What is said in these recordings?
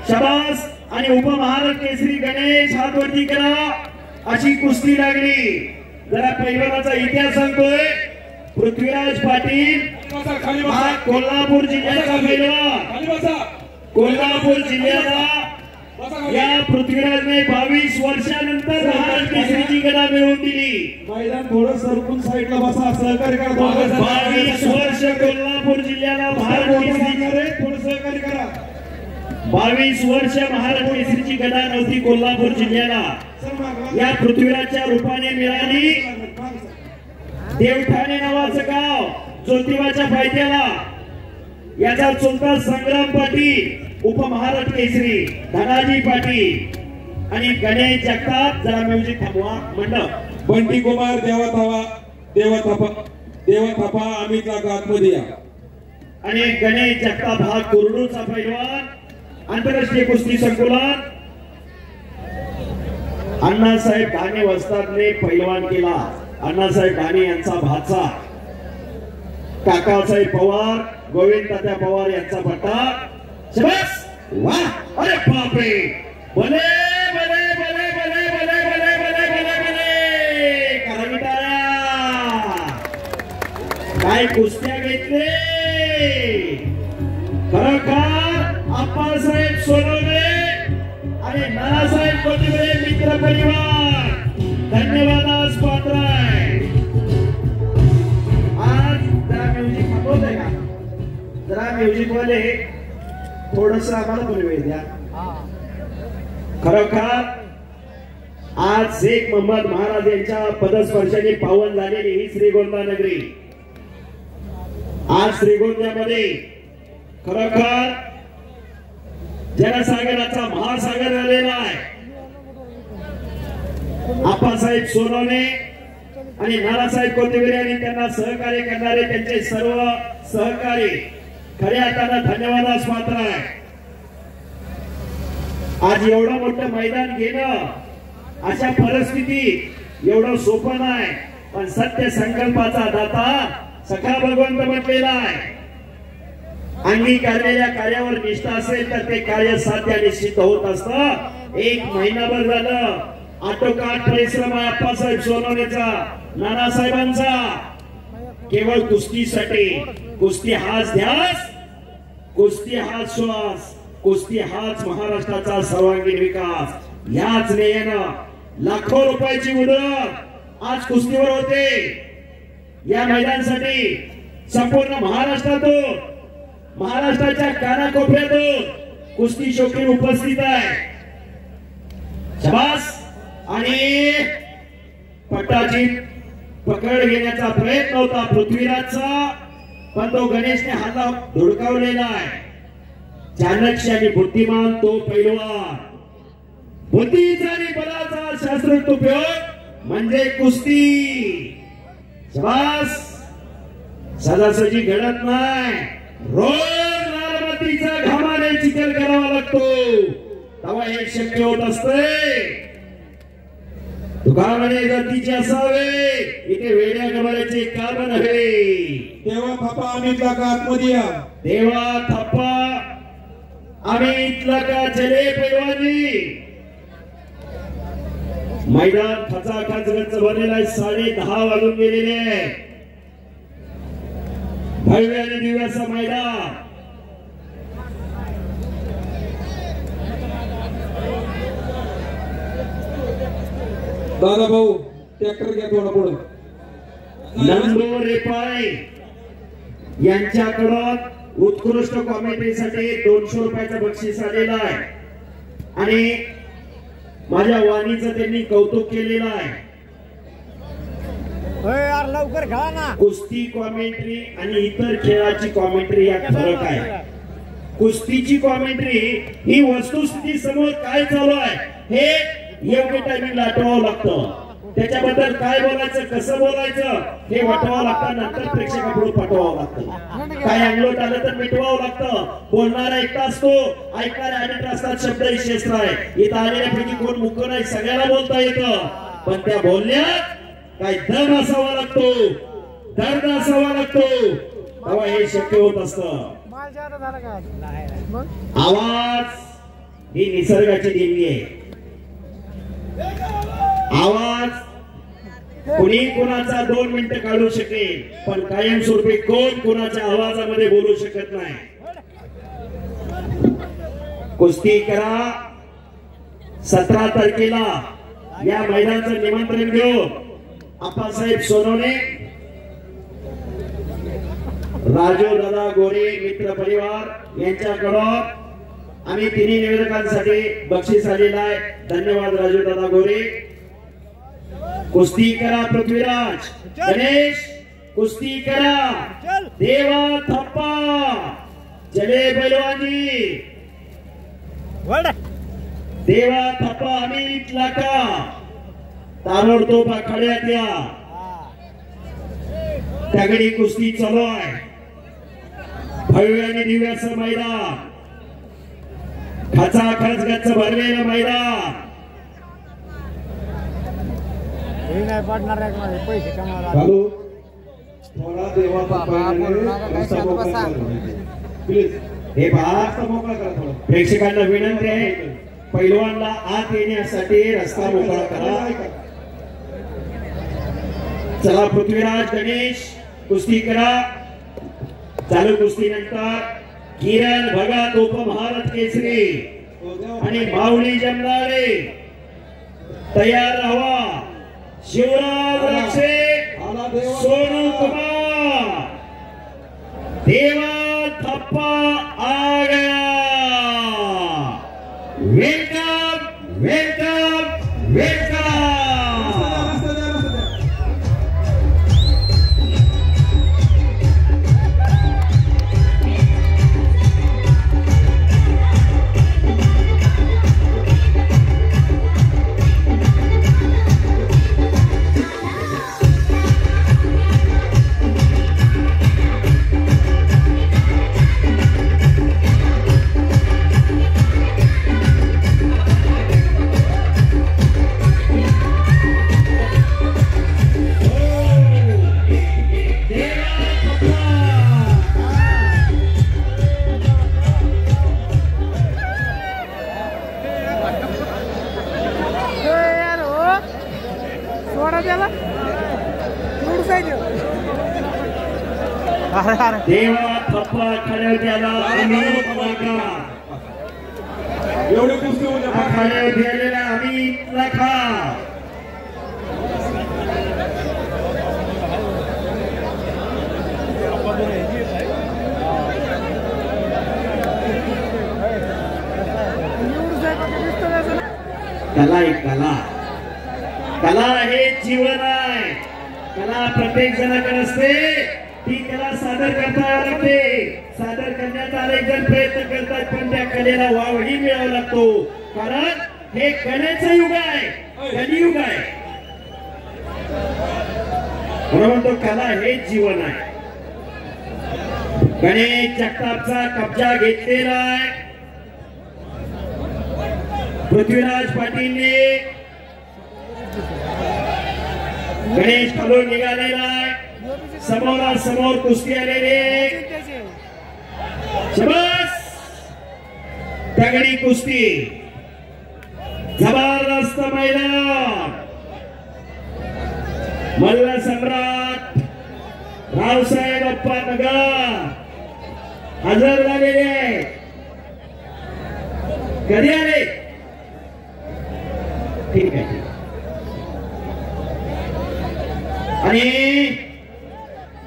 शबास आणि उपमहाराष्ट्र केसरी गणेश हातवरती करा अशी कुस्ती लागली। जरा पैलवानाचा इतिहास सांगतोय। पृथ्वीराज पाटील हा कोल्हापूर जिल्ह्याचा पैलवान, कोल्हापूर जिल्ह्याला या पृथ्वीराजने 22 वर्षानंतर महाराष्ट्र केसरीची गदा मिळवून दिली। मैदान थोडं सरकून साईडला बसा, सहकार्य करा। 22 वर्ष कोल्हापूर जिल्ह्याला महाराष्ट्र केसरीची थोडं सहकार्य करा। 22 वर्ष महाराष्ट्र केसरीची गदा नव्हती कोल्हापूर जिल्ह्याला, या पृथ्वीराजच्या रूपाने मिळाली। देवठाणे नावाचं गाव ज्योतिबाच्या पायथ्याला, याचा चुलता संग्राम पाटील उपमहाराष्ट्र केसरी, धनाजी पाटील आणि गणेश जगताप। जरा म्युझिक थांबवा मंडप। बंटी कुमार देवा थापा अमित लागा आतमध्ये या। आणि गणेश जगताप हा कुरडूचा पैलवान, आंतरराष्ट्रीय कुस्ती संकुलन अण्णासाहेब धाने वस्तादने पैलवान केला। अण्णासाहेब धाने यांचा भाचा काकासाहेब पवार, गोविंद तात्या पवार यांचा पट्टा। शबास, वाह, अरे बापरे, भले भले भले भले भले भले भले भले भले कराविटाया, काय कुस्त्या घेतले। खरोखर आप्पासाहेब सोनवणे आणि नानासाहेब कोथिंबरे मित्र परिवार धन्यवादास पात्र आहे। आज जरा म्युझिक थांबवतोय का? जरा म्युझिक वाले थोडस आम्हाला पण वेळ द्या। खरोखर आज शेख मोहम्मद महाराज यांच्या पदस्पर्शाने पावन झालेली ही श्रीगोंदा नगरी। आज श्रीगोंद्यामध्ये खरोखर जनसागराचा महासागर आलेला आहे। आप्पासाहेब सोनवणे आणि नानासाहेब कोथिंबरे आणि त्यांना सहकार्य करणारे त्यांचे सर्व सहकारी खऱ्या अर्थानं धन्यवादास पात्र आहे। आज एवढं मोठं मैदान घेणं अशा परिस्थितीत एवढं सोपं नाही, पण सत्य संकल्पाचा दाता सखा भगवंत म्हटलेला आहे। अंगीकारलेल्या कार्यावर निष्ठा असेल तर ते कार्य साध्य निश्चित होत असतं। एक महिनाभर झालं आटोकाट परिश्रम आप्पासाहेब सोनवणेचा, नानासाहेबांचा, केवळ कुस्तीसाठी। कुस्ती हाच ध्यास, कुस्ती हाच श्वास, कुस्ती हाच महाराष्ट्राचा सर्वांगीण विकास। याच ध्येयानं लाखो रुपयाची मुदत आज कुस्तीवर होते। या मैदानासाठी संपूर्ण महाराष्ट्रातून, महाराष्ट्राच्या कानाकोपऱ्यातून कुस्ती शौकीन उपस्थित आहे। शबास, आणि पट्टाची पकड घेण्याचा प्रयत्न होता पृथ्वीराजचा, पण तो गणेशने हाता धुडकावलेला आहे। चाणक्य आणि बुद्धिमान तो पैलवान, बुद्धीचा आणि बलाचा शास्त्रोक्त उपयोग म्हणजे कुस्ती। शबास, सदासजी घडत नाही, रोज लालबत्तीचा घामाने चिखल करावा लागतो, तेव्हा हे शक्य होत असते। दुकानाने जातीचे असावे, इथे वेड्या गबाळ्याचे कारण आहे। देवा थापा अमित लागा आतमध्ये या। देवा थापा अमित लागा चले पैलवानी। मैदान खचाखच गच्च भरलेला आहे। 10:30 वाजून गेलेले आहे। भव्य आणि दिव्य असं मैदान। दादा भाऊ ट्रॅक्टर घ्या थोडा पुढे। नंदू रेपाळे यांच्याकडून उत्कृष्ट कॉमेंट्रीसाठी 200 रुपयाचं बक्षीस आलेलं आहे आणि माझ्या वाणीचं त्यांनी कौतुक केलेलं आहे। लवकर घ्या ना। कुस्ती कॉमेंट्री आणि इतर खेळाची कॉमेंट्री यात फरक आहे। कुस्तीची कॉमेंट्री ही वस्तुस्थिती समोर काय चालू आहे हे योग्य टायमिंगला आठवावं लागतं। त्याच्याबद्दल काय बोलायचं, कसं बोलायचं हे वाटवावं लागतं, नंतर प्रेक्षकापुढे पाठवावं लागतं। काय अंगलोट आलं तर मिटवावं लागतं। बोलणारा एकटा असतो, ऐकणारे अनेक असतात, शब्द ही क्षेत्र आहे। इथं आलेल्यापैकी कोण मुख नाही, सगळ्याला बोलता येतं, पण त्या बोलण्यात काय दम असावा लागतो, दर्द असावा लागतो, तेव्हा हे शक्य होत असतं। आवाज ही निसर्गाची देणगी आहे. आवाज कुणी कुणाचा 2 मिनिटं काढू शकेल, पण कायमस्वरूपी कोण कुणाच्या आवाजामध्ये बोलू शकत नाही. कुस्ती करा 17 तारखेला या मैदानाचं निमंत्रण घेऊन आप्पासाहेब सोनवणे, राजू दादा गोरे मित्र परिवार यांच्याकडून आम्ही तिन्ही निवेदकांसाठी बक्षीस आलेला आहे. धन्यवाद राजू दादा गोरे. कुस्ती करा पृथ्वीराज गणेश, कुस्ती करा देवा थप्पा, चले पैलवानजी, देवा थप्पा अमित लाका, ताबडतोब आखाड्यात या. तगडी कुस्ती चालू आहे. भव्य आणि दिव्य असं मैदान, खचाखच गच्च भरलेलं मैदान. पैसे कमावला थोडा देवाचा प्लीज हे पहा, प्रेक्षकांना विनंती आहे, पैलवानला आत येण्यासाठी रस्ता मोकळा करा. चला पृथ्वीराज गणेश, कुस्ती करा. चालू कुस्तीनंतर किरण भगत उपमहारथ केसरी आणि माऊली जमदारे तयार राहा. शिवराज रक्षे, सोनू कुमार, देवा थप्पा आ गया. Welcome welcome welcome. Deva Thapa आखाड्यावर आला. अमित लाखा, एवढे कुस्ती होते आखाड्यावर गेलेला अमित लाखा. कला आहे, कला, कला हे जीवन आहे. कला प्रत्येक जणाकडे असते, ती कला सादर करता लागते. सादर करण्याचा अनेक जण प्रयत्न करतात, पण त्या कलेला वावही मिळावा लागतो. कारण हे कलेचं युग आहे, कलियुग आहे. म्हणून तो कला हे जीवन आहे. गणेश जगतापचा कब्जा घेतलेला आहे. पृथ्वीराज पाटीलने गणेश खालून निघालेला आहे. समोरासमोर कुस्ती आलेले. शबास, तगडी कुस्ती, जबरदस्त मैदान. मल्ल सम्राट रावसाहेब अप्पा नगर हजर झालेले. कधी आले? ठीक आहे. आणि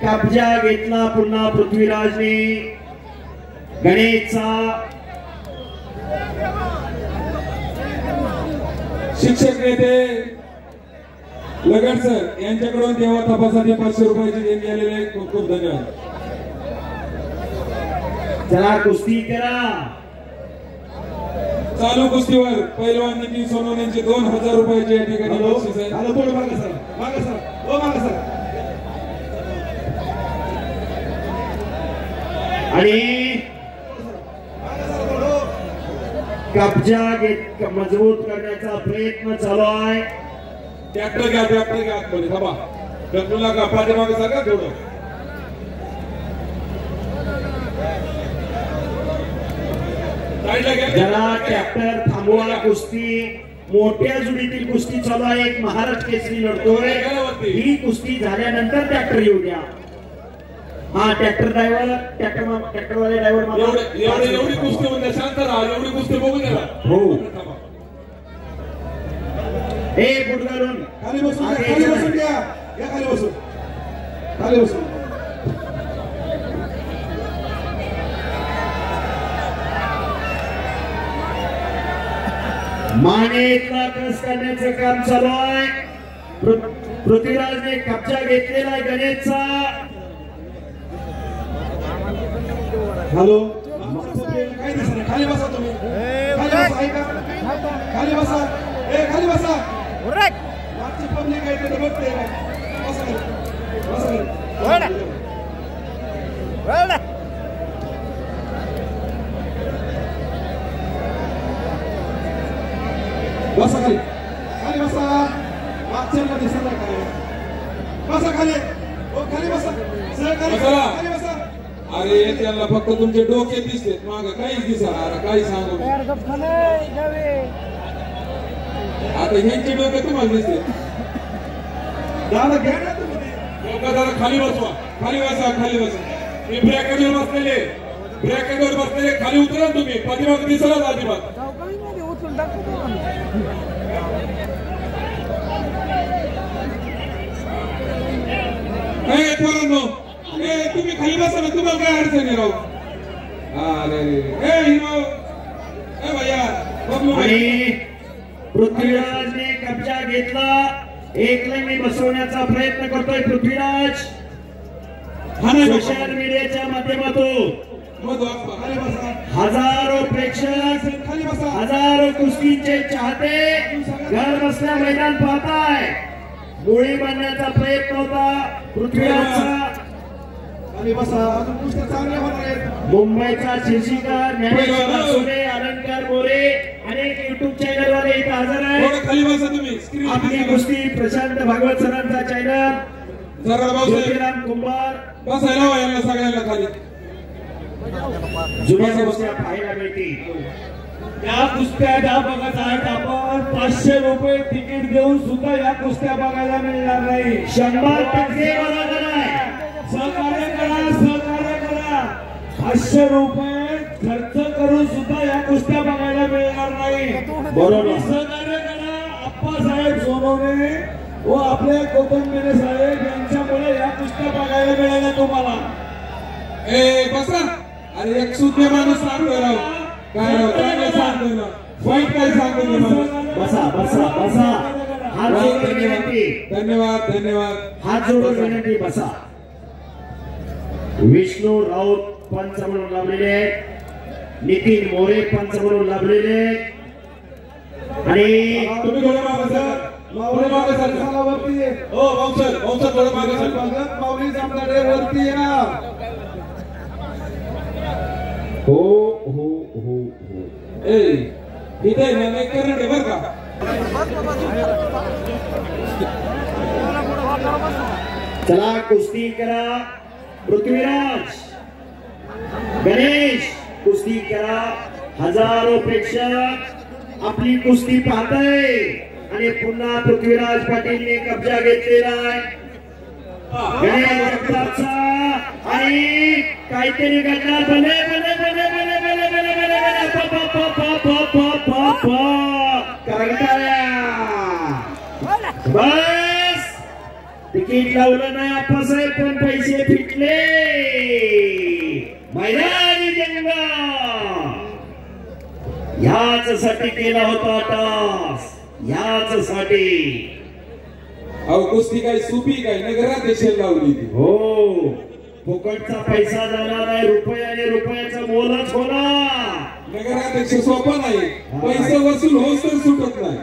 कब्जा घेतला पुन्हा पृथ्वीराजने गणेशचा. शिक्षक नेते लगड सर यांच्याकडून देवा तपासाठी 500 रुपयाची देणगी आलेले. खूप खूप धन्यवाद. चला कुस्ती करा. चालू कुस्तीवर पैलवान नितीन सोनवणे यांचे 2000 रुपयाचे या ठिकाणी बक्षीस आहे. आणि कब्जा मजबूत करण्याचा प्रयत्न चालू आहे. ट्रॅक्टर घ्या आतमध्ये थांबा. ट्रॅक्टरला का पाठीमागे सांगा तेवढं. जरा ट्रॅक्टर थांबवा. कुस्ती मोठ्या जुडीतील कुस्ती चालू आहे. एक महाराष्ट्र केसरी लढतोय. ही कुस्ती झाल्यानंतर ट्रॅक्टर येऊ द्या. हा ट्रॅक्टर ड्रायव्हर ट्रॅक्टरवाले ड्रायव्हर एवढी कुस्ती म्हणजे शांत राहा. एवढी कुस्ती बघू द्या. हो हे बुट घालून खाली बसून घ्या. या खाली बसून मानेचा कस करण्याचं काम चालू आहे. पृथ्वीराजने कब्जा घेतलेला आहे गणेशचा. हॅलो काय दिसत खाली बसा तुम्ही. खाली बसा. ऐका खाली बसा. खाली बसा. मागची पब्लिक आहे ते बघते. बसा बसा खाली. खाली बसा. मागच्या दिसत नाही काय. बसा खाली. खाली बसा. सहकारी खाली बसा. अरे त्यांना फक्त तुमचे डोके दिसते. माग काहीच दिसणार. काही सांगू आता ह्यांचे डोके तुम्हाला दिसते. दादा घ्या ना तुम्ही. दादा खाली बसवा. खाली बसा. मी ब्रॅकेटवर बसलेले खाली उतरा तुम्ही. पाठीमाग दिसला अजिबात. तुम्ही खाली बसा ना. तुम्हाला काय अडचण आहे राव. आणि पृथ्वीराजने कब्जा घेतला. एक लाईनी बसवण्याचा प्रयत्न करतोय पृथ्वीराज. सोशल मीडियाच्या माध्यमातून हजारो प्रेक्षक हजारो कुस्तीचे चाहते घर बसल्या मैदान पाहताय. गोळी बांधण्याचा प्रयत्न होता पृथ्वीराजचा. मुंबईचा शिर्षीकर ज्ञानेश्वर सोने अलंकार मोरे अनेक युट्यूब चॅनल वाले इथे हजर आहे. आपली कुस्ती प्रशांत भागवत सरांचा चॅनल ज्योतिराम कुंभार बसायला सगळ्यांना खाली. जुन्या कुस्त्या पाहायला मिळतील. या कुस्त्या ज्या बघत आहेत आपण 500 रुपये तिकीट देऊन सुद्धा या कुस्त्या बघायला मिळणार नाही. 100% बरोबर आहे. सहकार्य करा. 500 रुपये खर्च करून सुद्धा या कुस्त्या बघायला मिळणार नाही. बरोबर. सहकार्य करा. आप्पासाहेब सोनवणे व आपले गौतम मेने साहेब यांच्यामुळे या कुस्त्या बघायला मिळाल्या तुम्हाला. बसा. अरे एक सुद्धा माणूस सांगतोय राव. काय सांगतोय ना. वाईट काय सांगतोय बसा. हात जोडून विनंती. धन्यवाद. हात जोडून विनंती. बसा. विष्णू राऊत पंच म्हणून लाभलेले. नितीन मोरे पंच म्हणून लाभलेले. आणि तुम्ही थोडं मागे सर. माऊली जमदाडे वरती या. हो. इथे कर्नाटक बर का. चला कुस्ती करा. पृथ्वीराज गणेश कुस्ती करा. हजारो प्रेक्षक आपली कुस्ती पाहताय. आणि पुन्हा पृथ्वीराज पाटीलने कब्जा घेतलेला आहे गणेश जगतापचा. आणि काहीतरी घडणार. बस तिकीट लावलं नाही आप्पासाहेब पण पैसे फिटले. मैदानी जंग याच साठी केला होता टास. याच साठी. अहो कुस्ती काय सोपी काय नगरात देशाला लावली ती. हो फुकटचा पैसा जाणार नाही. रुपयाने रुपयाचा मोलच होणार. नगराध्यक्ष सोपा नाही. पैसा वसूल होस तर सुटत नाही.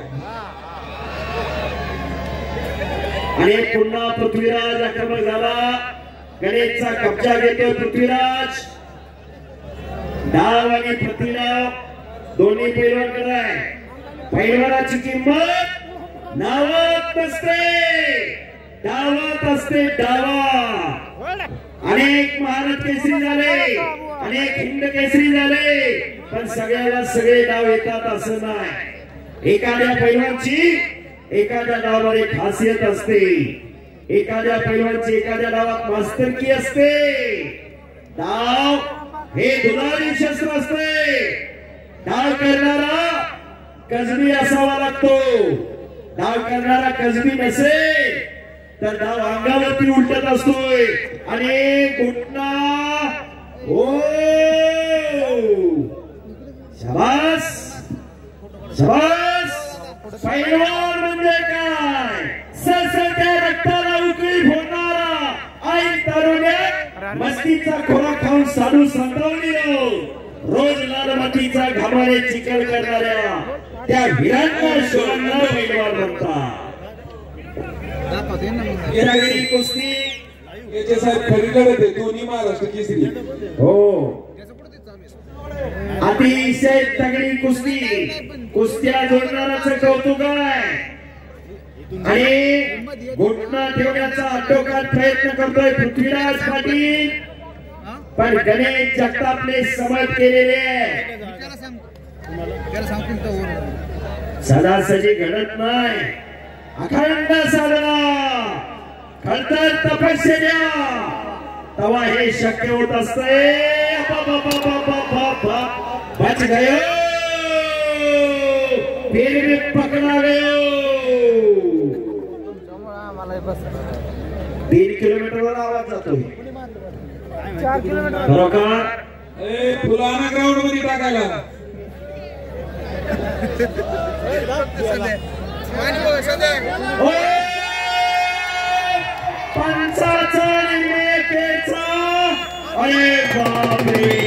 आणि पुन्हा पृथ्वीराज आक्रमक झाला. गणेशचा कब्जा घेतो पृथ्वीराज. डाव आणि प्रतिडाव दोन्ही पैलवान आहे. पैलवानाची किंमत नावात नसते डावात असते. डावा. अनेक महाराष्ट्र केसरी झाले. अनेक हिंद केसरी झाले, पण सगळ्याला सगळे डाव येतात असं नाही. एखाद्या पैलवानची एखाद्या डावामध्ये खासियत असते, एखाद्या पैलवानची एखाद्या डावात मास्तरकी असते. डाव हे दुलारी शस्त्र असते. डाव करणारा कसबी असावा लागतो. डाव करणारा कसबी नसेल तर डाव अंगावरती उलटत असतोय. आणि घुटना ओ शाबास शाबास. पैलवान म्हणजे काय? सळसळत्या रक्ताला उकळी फोडणारा, आई तरुण्यात मस्तीचा खोराक खाऊन साधू संतावली रोज लालमातीचा घामाने चिखल करणाऱ्या त्या वीरांना शोरांना पैलवान म्हणतात. गिरागिरी कुस्ती याचे साहेब खरीकडे ते दोन्ही महाराष्ट्र केसरी. हो, अतिशय तगडी कुस्ती. कुस्त्या जोडणाराचं कौतुक आहे. आणि घुटना ठेवण्याचा आटोकाट प्रयत्न करतोय पृथ्वीराज पाटील, पण गणेश जगतापने समज केलेले आहे. सदासजी घडत नाही. अखंड साधना, खडतर तपश्चर्या, तेव्हा हे शक्य होत असते. बच गयो, फिर भी पकड़ा गयो. 3 किलोमीटरवर आवाज जातोय. 4 किलोमीटर बरोबर. फुलाना ग्राउंड मध्ये टाकायला. पंचाचा निर्णय केचा. अरे बापरे.